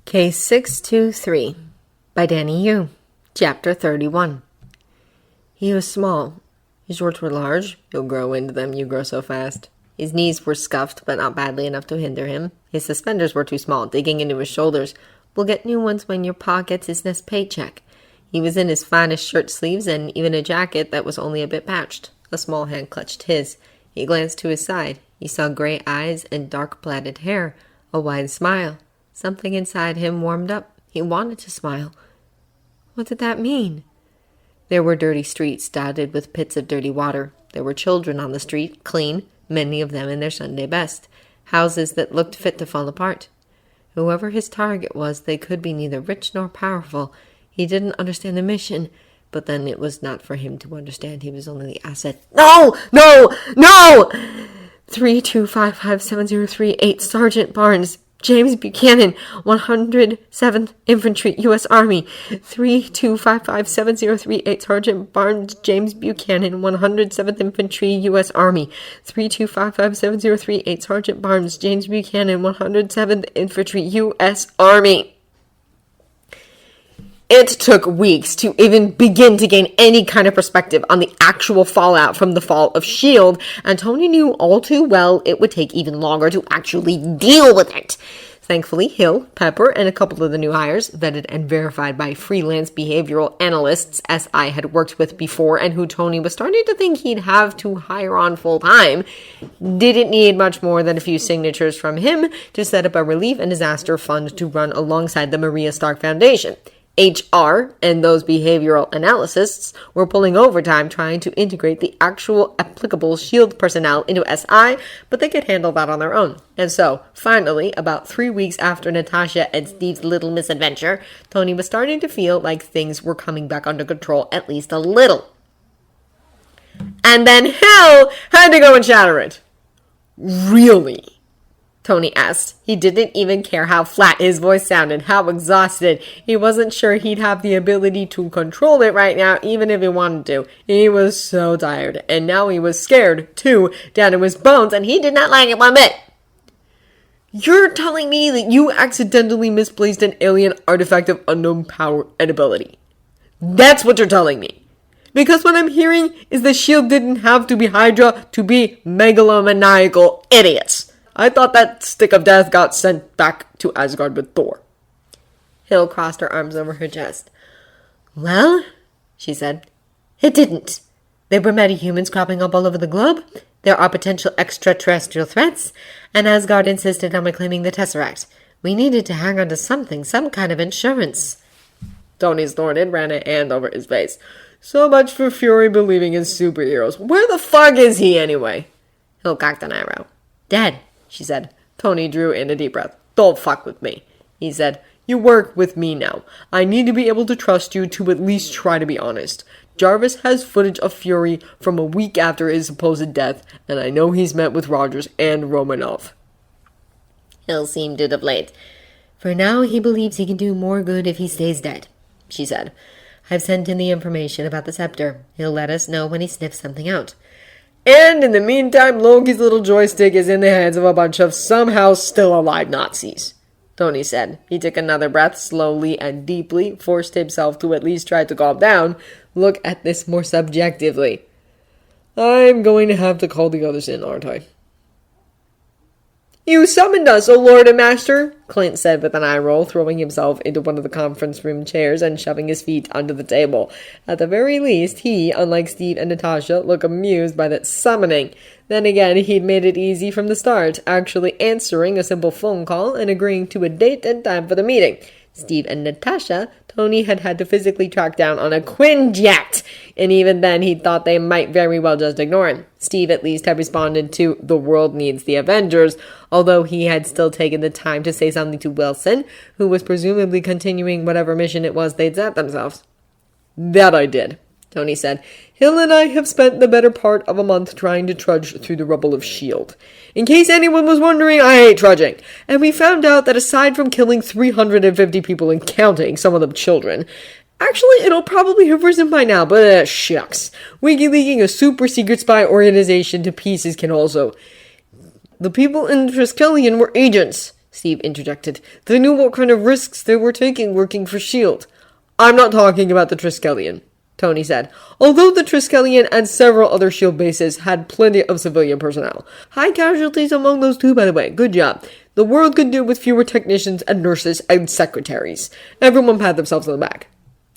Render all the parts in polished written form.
Case 623 by Danny Yu. Chapter 31. He was small. His shorts were large. You'll grow into them, you grow so fast. His knees were scuffed, but not badly enough to hinder him. His suspenders were too small, digging into his shoulders. We'll get new ones when your pa gets his next paycheck. He was in his finest shirt sleeves and even a jacket that was only a bit patched. A small hand clutched his. He glanced to his side. He saw gray eyes and dark plaited hair. A wide smile. Something inside him warmed up. He wanted to smile. What did that mean? There were dirty streets dotted with pits of dirty water. There were children on the street, clean, many of them in their Sunday best. Houses that looked fit to fall apart. Whoever his target was, they could be neither rich nor powerful. He didn't understand the mission, but then it was not for him to understand. He was only the asset. No! 3255703 Sergeant Barnes, James Buchanan, 107th Infantry, U.S. Army. 3255703 Sergeant Barnes, James Buchanan, 107th Infantry, U.S. Army. 3255703 Sergeant Barnes, James Buchanan, 107th Infantry, U.S. Army. It took weeks to even begin to gain any kind of perspective on the actual fallout from the fall of S.H.I.E.L.D., and Tony knew all too well it would take even longer to actually deal with it. Thankfully, Hill, Pepper, and a couple of the new hires, vetted and verified by freelance behavioral analysts SI had worked with before and who Tony was starting to think he'd have to hire on full-time, didn't need much more than a few signatures from him to set up a relief and disaster fund to run alongside the Maria Stark Foundation. HR and those behavioral analysts were pulling overtime trying to integrate the actual applicable S.H.I.E.L.D. personnel into SI, but they could handle that on their own. And so, finally, about 3 weeks after Natasha and Steve's little misadventure, Tony was starting to feel like things were coming back under control at least a little. And then Hill had to go and shatter it. Really? Tony asked. He didn't even care how flat his voice sounded, how exhausted. He wasn't sure he'd have the ability to control it right now, even if he wanted to. He was so tired, and now he was scared, too, down to his bones, and he did not like it one bit. You're telling me that you accidentally misplaced an alien artifact of unknown power and ability. That's what you're telling me. Because what I'm hearing is the S.H.I.E.L.D. didn't have to be Hydra to be megalomaniacal idiots. I thought that stick of death got sent back to Asgard with Thor. Hill crossed her arms over her chest. Well, she said, it didn't. There were metahumans cropping up all over the globe. There are potential extraterrestrial threats, and Asgard insisted on reclaiming the Tesseract. We needed to hang on to something, some kind of insurance. Tony snorted, ran a hand over his face. So much for Fury believing in superheroes. Where the fuck is he anyway? Hill cocked an eyebrow. Dead, she said. Tony drew in a deep breath. Don't fuck with me, he said. You work with me now. I need to be able to trust you to at least try to be honest. Jarvis has footage of Fury from a week after his supposed death, and I know he's met with Rogers and Romanov. Hill seemed to deflate. For now, he believes he can do more good if he stays dead, she said. I've sent him the information about the scepter. He'll let us know when he sniffs something out. And in the meantime, Loki's little joystick is in the hands of a bunch of somehow still alive Nazis, Tony said. He took another breath slowly and deeply, forced himself to at least try to calm down, look at this more subjectively. I'm going to have to call the others in, aren't I? You summoned us, O Lord and Master, Clint said with an eye roll, throwing himself into one of the conference room chairs and shoving his feet under the table. At the very least, he, unlike Steve and Natasha, looked amused by that summoning. Then again, he'd made it easy from the start, actually answering a simple phone call and agreeing to a date and time for the meeting. Steve and Natasha, Tony had to physically track down on a Quinjet, and even then he thought they might very well just ignore him. Steve at least had responded to "The world needs the Avengers," although he had still taken the time to say something to Wilson, who was presumably continuing whatever mission it was they'd set themselves. That I did, Tony said. Hill and I have spent the better part of a month trying to trudge through the rubble of S.H.I.E.L.D. In case anyone was wondering, I hate trudging. And we found out that aside from killing 350 people and counting, some of them children, actually it'll probably have risen by now, but shucks. WikiLeaking a super secret spy organization to pieces can also. The people in Triskelion were agents. Steve interjected. They knew what kind of risks they were taking working for S.H.I.E.L.D. I'm not talking about the Triskelion, Tony said. Although the Triskelion and several other S.H.I.E.L.D. bases had plenty of civilian personnel. High casualties among those too, by the way. Good job. The world could do with fewer technicians and nurses and secretaries. Everyone pat themselves on the back.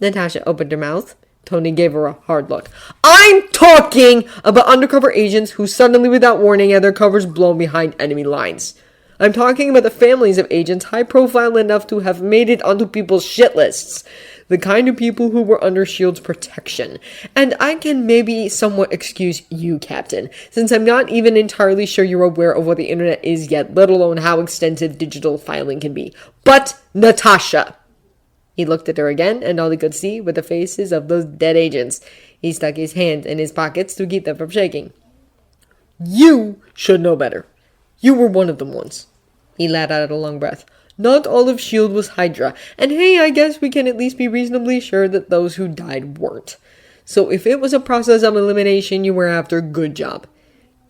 Natasha opened her mouth. Tony gave her a hard look. I'm talking about undercover agents who suddenly, without warning, had their covers blown behind enemy lines. I'm talking about the families of agents high profile enough to have made it onto people's shit lists. The kind of people who were under S.H.I.E.L.D.'s protection. And I can maybe somewhat excuse you, Captain, since I'm not even entirely sure you're aware of what the internet is yet, let alone how extensive digital filing can be. But, Natasha! He looked at her again, and all he could see were the faces of those dead agents. He stuck his hands in his pockets to keep them from shaking. You should know better. You were one of them once. He let out a long breath. Not all of S.H.I.E.L.D. was Hydra, and hey, I guess we can at least be reasonably sure that those who died weren't. So if it was a process of elimination you were after, good job.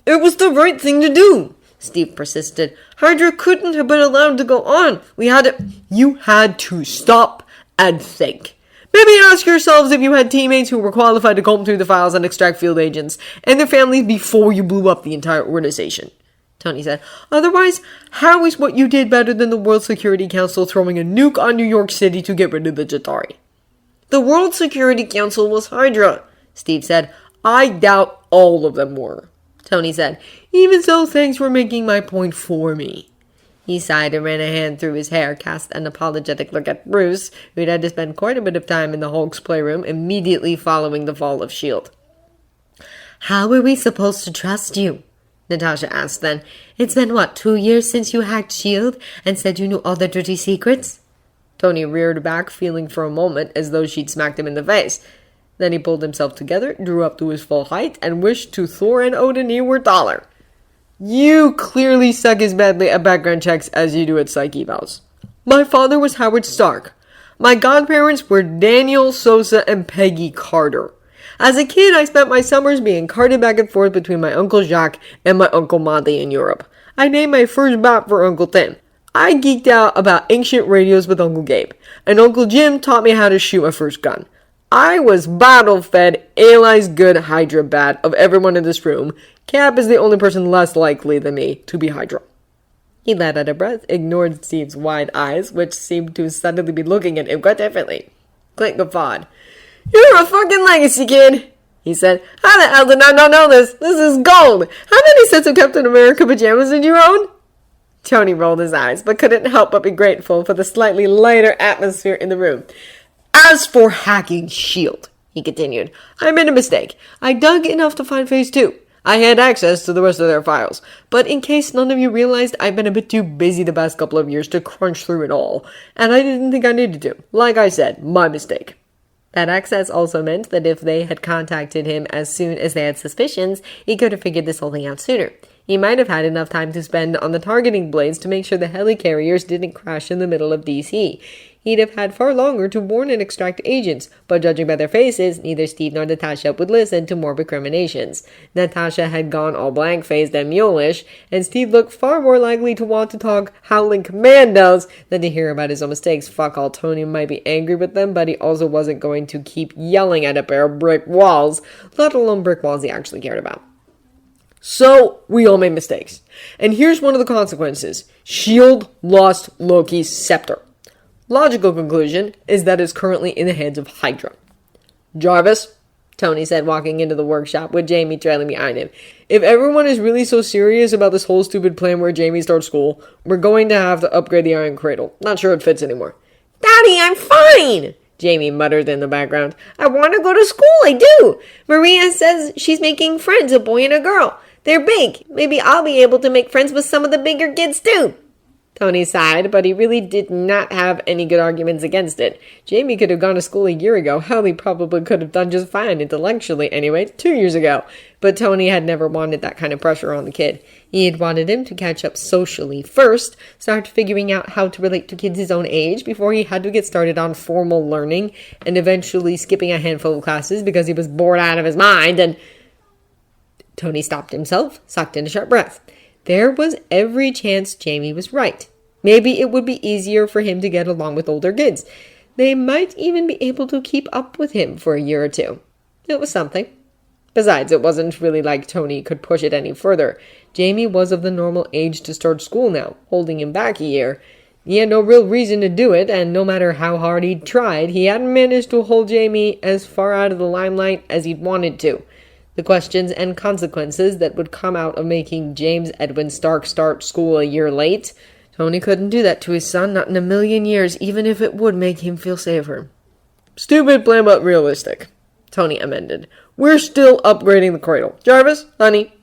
It was the right thing to do, Steve persisted. Hydra couldn't have been allowed to go on. You had to stop and think. Maybe ask yourselves if you had teammates who were qualified to comb through the files and extract field agents and their families before you blew up the entire organization, Tony said. Otherwise, how is what you did better than the World Security Council throwing a nuke on New York City to get rid of the Jatari? The World Security Council was Hydra, Steve said. I doubt all of them were, Tony said. Even so, thanks for making my point for me. He sighed and ran a hand through his hair, cast an apologetic look at Bruce, who'd had to spend quite a bit of time in the Hulk's playroom immediately following the fall of S.H.I.E.L.D. How are we supposed to trust you? Natasha asked then. It's been, 2 years since you hacked S.H.I.E.L.D. and said you knew all the dirty secrets? Tony reared back, feeling for a moment as though she'd smacked him in the face. Then he pulled himself together, drew up to his full height, and wished to Thor and Odin he were taller. You clearly suck as badly at background checks as you do at psych evals. My father was Howard Stark. My godparents were Daniel Sosa and Peggy Carter. As a kid, I spent my summers being carted back and forth between my Uncle Jacques and my Uncle Monty in Europe. I named my first bat for Uncle Tim. I geeked out about ancient radios with Uncle Gabe, and Uncle Jim taught me how to shoot my first gun. I was bottle-fed Eli's good Hydra bat of everyone in this room. Cap is the only person less likely than me to be Hydra. He let out a breath, ignored Steve's wide eyes, which seemed to suddenly be looking at him quite differently. Clint guffawed. You're a fucking legacy kid, he said. How the hell did I not know this? This is gold. How many sets of Captain America pajamas did you own? Tony rolled his eyes, but couldn't help but be grateful for the slightly lighter atmosphere in the room. As for hacking S.H.I.E.L.D., he continued, I made a mistake. I dug enough to find Phase 2. I had access to the rest of their files. But in case none of you realized, I've been a bit too busy the past couple of years to crunch through it all. And I didn't think I needed to. Like I said, my mistake. That access also meant that if they had contacted him as soon as they had suspicions, he could have figured this whole thing out sooner. He might have had enough time to spend on the targeting blades to make sure the helicarriers didn't crash in the middle of DC. He'd have had far longer to warn and extract agents, but judging by their faces, neither Steve nor Natasha would listen to more recriminations. Natasha had gone all blank-faced and mulish, and Steve looked far more likely to want to talk howling commandos than to hear about his own mistakes. Fuck all, Tony might be angry with them, but he also wasn't going to keep yelling at a pair of brick walls, let alone brick walls he actually cared about. So, we all made mistakes. And here's one of the consequences. S.H.I.E.L.D. lost Loki's scepter. Logical conclusion is that it's currently in the hands of Hydra. Jarvis, Tony said, walking into the workshop with Jamie trailing behind him. If everyone is really so serious about this whole stupid plan where Jamie starts school, we're going to have to upgrade the Iron Cradle. Not sure it fits anymore. Daddy, I'm fine, Jamie muttered in the background. I want to go to school, I do. Maria says she's making friends, a boy and a girl. They're big. Maybe I'll be able to make friends with some of the bigger kids too. Tony sighed, but he really did not have any good arguments against it. Jamie could have gone to school a year ago. Hell, he probably could have done just fine, intellectually anyway, 2 years ago. But Tony had never wanted that kind of pressure on the kid. He had wanted him to catch up socially first, start figuring out how to relate to kids his own age before he had to get started on formal learning, and eventually skipping a handful of classes because he was bored out of his mind, and... Tony stopped himself, sucked in a sharp breath. There was every chance Jamie was right. Maybe it would be easier for him to get along with older kids. They might even be able to keep up with him for a year or two. It was something. Besides, it wasn't really like Tony could push it any further. Jamie was of the normal age to start school now, holding him back a year. He had no real reason to do it, and no matter how hard he'd tried, he hadn't managed to hold Jamie as far out of the limelight as he'd wanted to. The questions and consequences that would come out of making James Edwin Stark start school a year late, Tony couldn't do that to his son, not in a million years, even if it would make him feel safer. "Stupid plan, but realistic," Tony amended. "We're still upgrading the cradle. Jarvis, honey."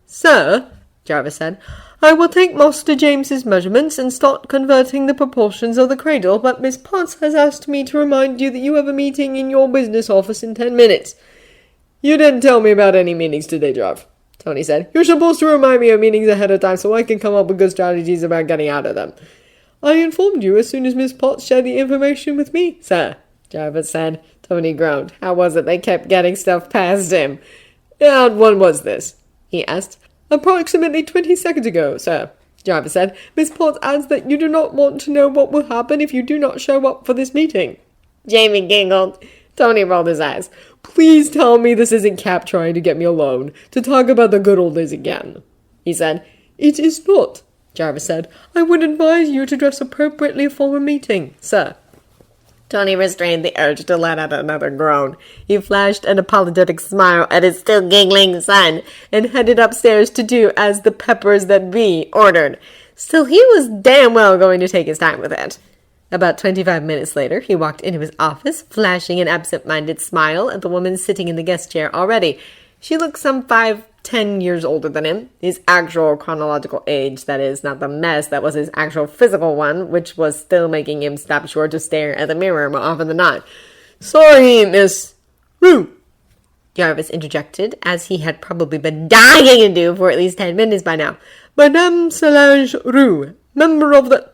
"Sir," Jarvis said, "I will take Master James's measurements and start converting the proportions of the cradle, but Miss Potts has asked me to remind you that you have a meeting in your business office in 10 minutes. "You didn't tell me about any meetings today, Jarv," Tony said. "You're supposed to remind me of meetings ahead of time so I can come up with good strategies about getting out of them." "I informed you as soon as Miss Potts shared the information with me, sir," Jarvis said. Tony groaned. How was it they kept getting stuff past him? "And when was this?" he asked. "Approximately 20 seconds ago, sir," Jarvis said. "Miss Potts adds that you do not want to know what will happen if you do not show up for this meeting." Jamie giggled. Tony rolled his eyes. "Please tell me this isn't Cap trying to get me alone, to talk about the good old days again," he said. "It is not," Jarvis said. "I would advise you to dress appropriately for a meeting, sir." Tony restrained the urge to let out another groan. He flashed an apologetic smile at his still giggling son and headed upstairs to do as the peppers that be ordered. Still, he was damn well going to take his time with it. About 25 minutes later, he walked into his office, flashing an absent-minded smile at the woman sitting in the guest chair already. She looked some 5-10 years older than him, his actual chronological age, that is, not the mess that was his actual physical one, which was still making him stop short to stare at the mirror more often than not. "Sorry, Miss Rue," Jarvis interjected, as he had probably been dying to do for at least 10 minutes by now. "Madame Solange Rue, member of the—"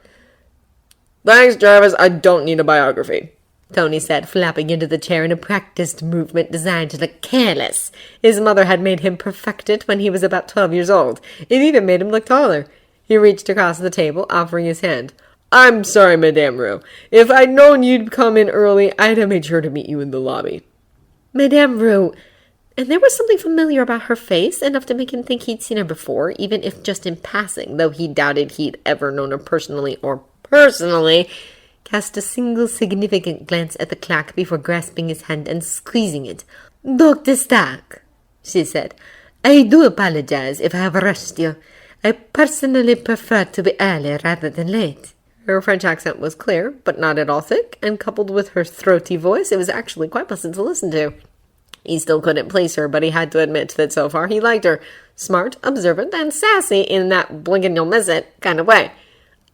"Thanks, Jarvis, I don't need a biography," Tony said, flapping into the chair in a practiced movement designed to look careless. His mother had made him perfect it when he was about 12 years old. It even made him look taller. He reached across the table, offering his hand. "I'm sorry, Madame Rue. If I'd known you'd come in early, I'd have made sure to meet you in the lobby." Madame Rue. And there was something familiar about her face, enough to make him think he'd seen her before, even if just in passing, though he doubted he'd ever known her personally, cast a single significant glance at the clock before grasping his hand and squeezing it. "Dr. Stark," she said, "I do apologize if I have rushed you. I personally prefer to be early rather than late." Her French accent was clear, but not at all thick, and coupled with her throaty voice, it was actually quite pleasant to listen to. He still couldn't place her, but he had to admit that so far he liked her. Smart, observant, and sassy in that blink-and-you'll-miss-it kind of way.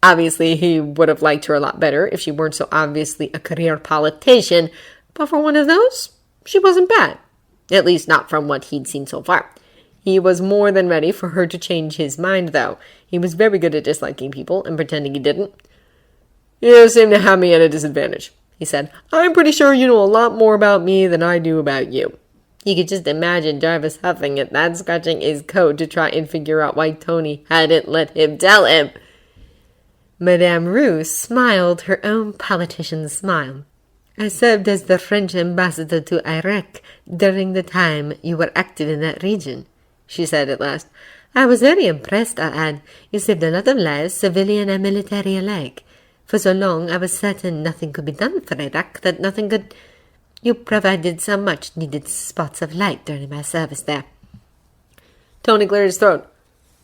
Obviously, he would have liked her a lot better if she weren't so obviously a career politician, but for one of those, she wasn't bad. At least not from what he'd seen so far. He was more than ready for her to change his mind, though. He was very good at disliking people and pretending he didn't. "You seem to have me at a disadvantage," he said. "I'm pretty sure you know a lot more about me than I do about you." He could just imagine Jarvis huffing at that, scratching his coat to try and figure out why Tony hadn't let him tell him. Madame Rue smiled her own politician's smile. "I served as the French ambassador to Iraq during the time you were active in that region," she said at last. "I was very impressed, I add. You saved a lot of lives, civilian and military alike. For so long I was certain nothing could be done for Iraq, that nothing could... You provided some much-needed spots of light during my service there." Tony cleared his throat.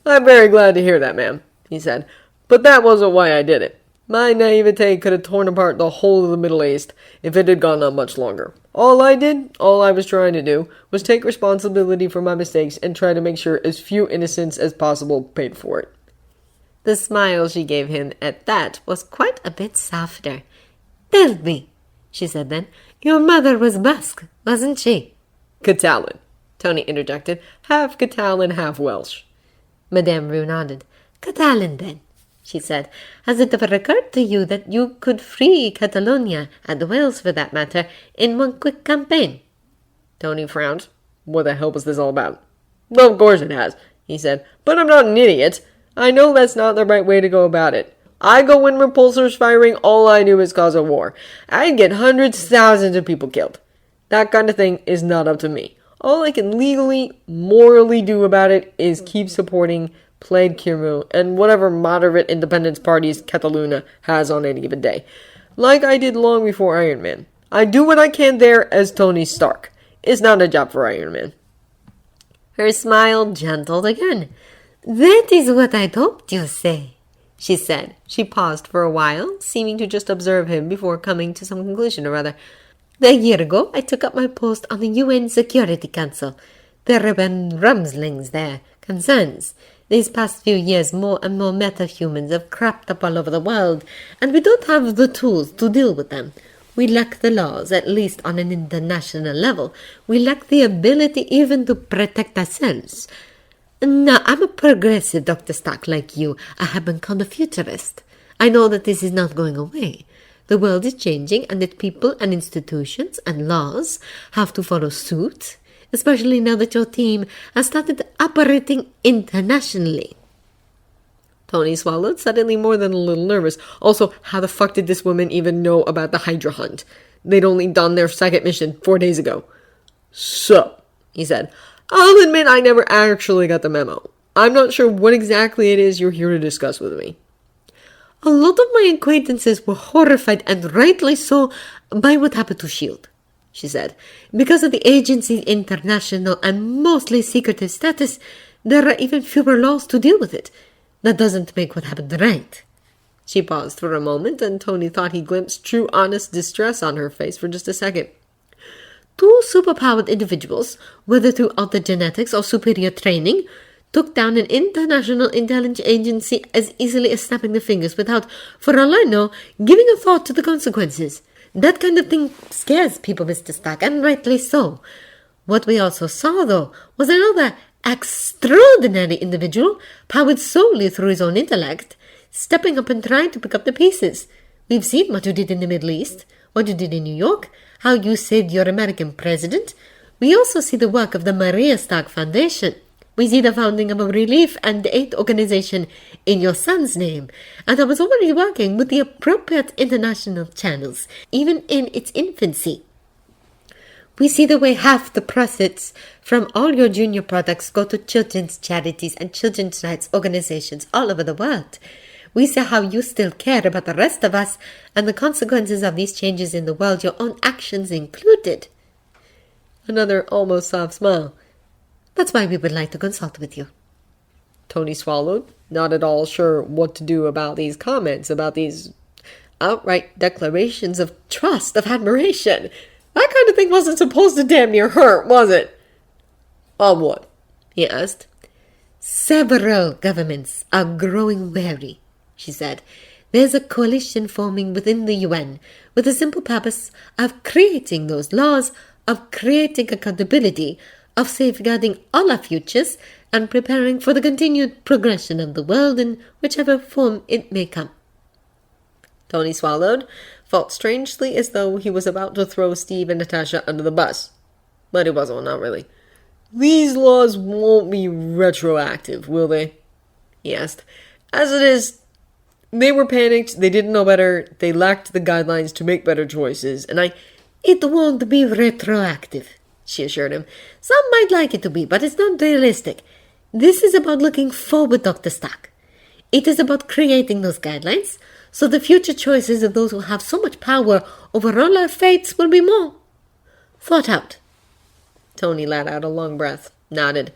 "I'm very glad to hear that, ma'am," he said. "But that wasn't why I did it. My naivete could have torn apart the whole of the Middle East if it had gone on much longer. All I was trying to do, was take responsibility for my mistakes and try to make sure as few innocents as possible paid for it." The smile she gave him at that was quite a bit softer. "Tell me," she said then, "your mother was Basque, wasn't she?" "Catalan," Tony interjected. "Half Catalan, half Welsh." Madame Rue nodded. "Catalan, then," she said. "Has it ever occurred to you that you could free Catalonia, and Wales for that matter, in one quick campaign?" Tony frowned. What the hell was this all about? "Of course it has," he said. "But I'm not an idiot. I know that's not the right way to go about it. I go when repulsor's firing, all I do is cause a war. I'd get hundreds, thousands of people killed. That kind of thing is not up to me. All I can legally, morally do about it is keep supporting Plaid Cymru and whatever moderate independence parties Cataluna has on any given day. Like I did long before Iron Man. I do what I can there as Tony Stark. It's not a job for Iron Man. Her smile gentled again. That is what I'd hoped you'd say, she said. She paused for a while, seeming to just observe him before coming to some conclusion or other. A year ago, I took up my post on the UN Security Council. There have been rumblings there, concerns. These past few years, more and more metahumans have cropped up all over the world, and we don't have the tools to deal with them. We lack the laws, at least on an international level. We lack the ability even to protect ourselves. Now, I'm a progressive, Dr. Stark, like you. I have been called a futurist. I know that this is not going away. The world is changing, and that people and institutions and laws have to follow suit, especially now that your team has started operating internationally. Tony swallowed, suddenly more than a little nervous. Also, how the fuck did this woman even know about the Hydra hunt? They'd only done their second mission 4 days ago. So, he said, I'll admit I never actually got the memo. I'm not sure what exactly it is you're here to discuss with me. A lot of my acquaintances were horrified, and rightly so, by what happened to S.H.I.E.L.D., she said. Because of the agency's international and mostly secretive status, there are even fewer laws to deal with it. That doesn't make what happened right. She paused for a moment, and Tony thought he glimpsed true honest distress on her face for just a second. 2 superpowered individuals, whether through altered genetics or superior training, took down an international intelligence agency as easily as snapping their fingers without, for all I know, giving a thought to the consequences. That kind of thing scares people, Mr. Stark, and rightly so. What we also saw, though, was another extraordinary individual, powered solely through his own intellect, stepping up and trying to pick up the pieces. We've seen what you did in the Middle East, what you did in New York, how you saved your American president. We also see the work of the Maria Stark Foundation. We see the founding of a relief and aid organization in your son's name, and I was already working with the appropriate international channels, even in its infancy. We see the way half the profits from all your junior products go to children's charities and children's rights organizations all over the world. We see how you still care about the rest of us and the consequences of these changes in the world, your own actions included. Another almost soft smile. That's why we would like to consult with you. Tony swallowed, not at all sure what to do about these comments, about these outright declarations of trust, of admiration. That kind of thing wasn't supposed to damn near hurt, was it? On what? He asked. Several governments are growing wary, she said. There's a coalition forming within the UN with the simple purpose of creating those laws, of creating accountability, of safeguarding all our futures and preparing for the continued progression of the world in whichever form it may come. Tony swallowed, felt strangely as though he was about to throw Steve and Natasha under the bus. But he wasn't, not really. These laws won't be retroactive, will they? He asked. As it is, they were panicked, they didn't know better, they lacked the guidelines to make better choices, and It won't be retroactive, she assured him. Some might like it to be, but it's not realistic. This is about looking forward, Dr. Stark. It is about creating those guidelines, so the future choices of those who have so much power over all our fates will be more thought out. Tony let out a long breath, nodded.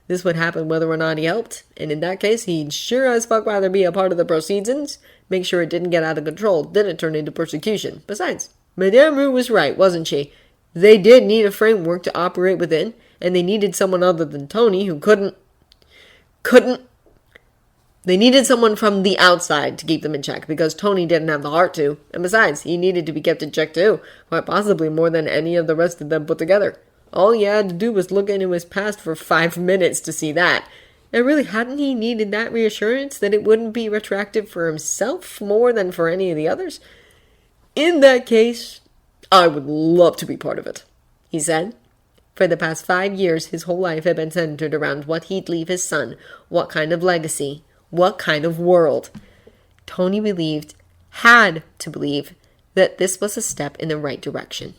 This would happen whether or not he helped, and in that case, he'd sure as fuck rather be a part of the proceedings, make sure it didn't get out of control, didn't turn into persecution. Besides, Madame Rue was right, wasn't she? They did need a framework to operate within, and they needed someone other than Tony who couldn't. They needed someone from the outside to keep them in check, because Tony didn't have the heart to, and besides, he needed to be kept in check too, quite possibly more than any of the rest of them put together. All he had to do was look into his past for 5 minutes to see that. And really, hadn't he needed that reassurance that it wouldn't be retroactive for himself more than for any of the others? In that case, I would love to be part of it, he said. For the past 5 years, his whole life had been centered around what he'd leave his son, what kind of legacy, what kind of world. Tony had to believe that this was a step in the right direction.